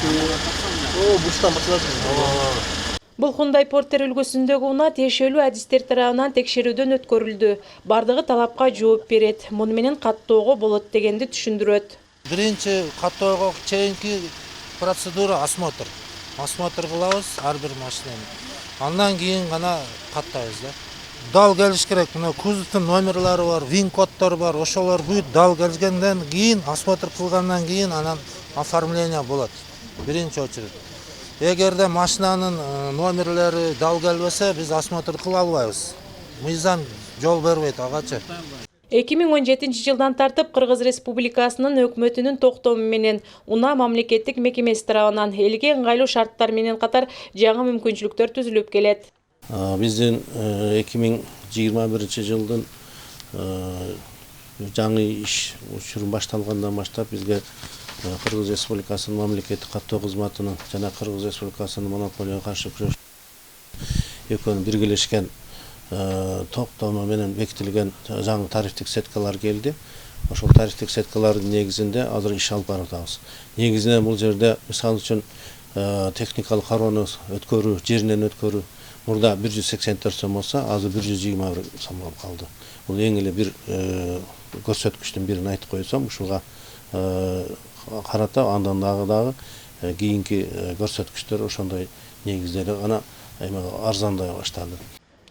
Бурчтан башалат. Бул Хундай Портер өлкөсүндөгү унаа тиешелүү адистер тарабынан текшерүүдөн өткөрүлдү. Бардыгы талапка жооп берет. Муну менен каттоого болот дегенди түшүндүрөт. Биринчи каттоого чейинки процедура осмотр. Осмотр кылабыз ар бир машинаны. Андан кийин гана каттайбыз да. Дал келиш керек. Мына кузовтун номерлери бар, вин коддору бар. Ошолор бүт дал келгенден кийин, осмотр кылгандан кийин анан оформление болот. Биринчи очередь. Эгерде машинанын номерлери дал келбесе, биз осмотр кыла албайбыз. Мыйзам жол бербейт агачы. 2017 жылдан тартып Кыргыз Республикасынын өкмөтүнүн токтому менен унаа мамлекеттик мекемеси тарабынан элге ыңгайлуу шарттар менен катар жаңы мүмкүнчүлүктөр түзүлүп келет. Биздин 2021 жылдын жаңы иш учурун башталгандан баштап бизге Кыргыз Республикасынын мамлекеттик каттоо кызматынын жана Кыргыз Республикасынын монополияга каршы күрөш экөөнүн биргелешкен токтому менен бекитилген жаңы тарифтик сеткалар келди. Ошол тарифтик сеткалардын негизинде азыр иш алып баратабыз. Негизинен бул жерде мисалы үчүн техникалык кароону өткөрүү, жеринен өткөрүү мурда 184 сом болсо, азыр 121 сом болуп калды. Бул эң эле бир көрсөткүчтүн бирин айтып койсом, ушуга карата андан дагы кийинки көрсөткүчтөр ошондой негизде гана арзандай баштады.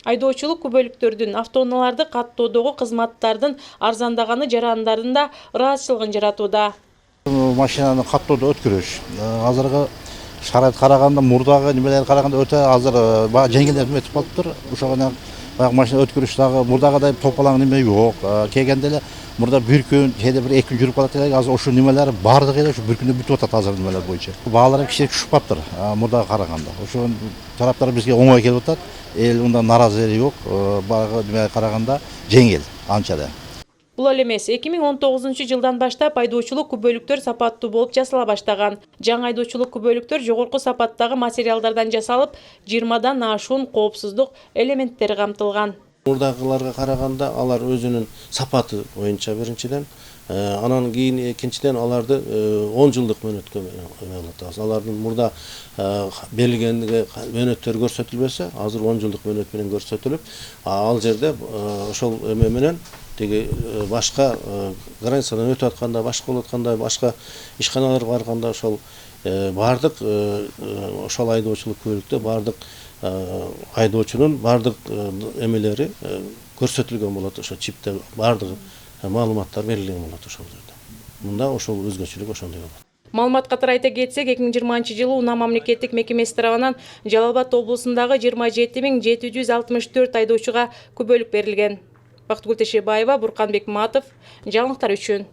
Айдоочулук күбөлүктөрдүн автоунааларды каттоодогу кызматтардын арзандаганы жарандардын да ыраазычылыгын жаратууда. Машинаны каттоодо өткөрүш азыркы шарайт караганда мурдагы немелерге караганда өтө азыр жеңилдетип өтүп калыптыр. Ошого баягы машина өткөрүш дагы мурдагыдай топалаң неме жок. Келгенде эле мурда бир күн, кээде бир 2 күн жүрүп калат элек. Азыр ошол немелер бардыгы эле ушу бир күндө бүтүп атат азыр немелер боюнча. Баалар кичине түшүп калыптыр мурдага караганда. Ошол тараптар бизге оңой келип атат. Эл ундан наразылык жок. Баягы немеге караганда жеңил анча да. Бул эле эмес, 2019 жылдан баштап айдоочулук күбөлүктөр сапаттуу болуп жасала баштаган. Жаңы айдоочулук күбөлүктөр жогорку сапаттагы материалдардан жасалып, 20дан ашуун коопсуздук элементтери камтылган. Мурдагыларга караганда алар өзүнүн сапаты боюнча биринчиден, анан кийин экинчиден аларды 10 жылдык мөөнөткө алат. Алардын мурда белгилеген мөөнөттөр көрсөтүлбөсө, азыр 10 жылдык мөөнөт менен көрсөтүлүп, ал жерде ошол эме менен теги башка границадан өтүп атканда, башка болуп атканда, башка ишканаларга барганда ошол бардык ошол айдоочулук күбөлүктө бардык айдоочунун бардык эмелери көрсөтүлгөн болот. Ошо чипте бардык маалыматтар берилген болот ошол жерде. Мында ошол өзгөчөлүк ошондой болот. Маалымат катары айта кетсек, 2020 жылы унаа мамлекеттик мекемеси тарабынан Жалал Абад облусундагы 27764 айдоочуга күбөлүк берилген. Бактыгүл Тешебаева, Бурканбек Матов, жаңылыктар үчүн.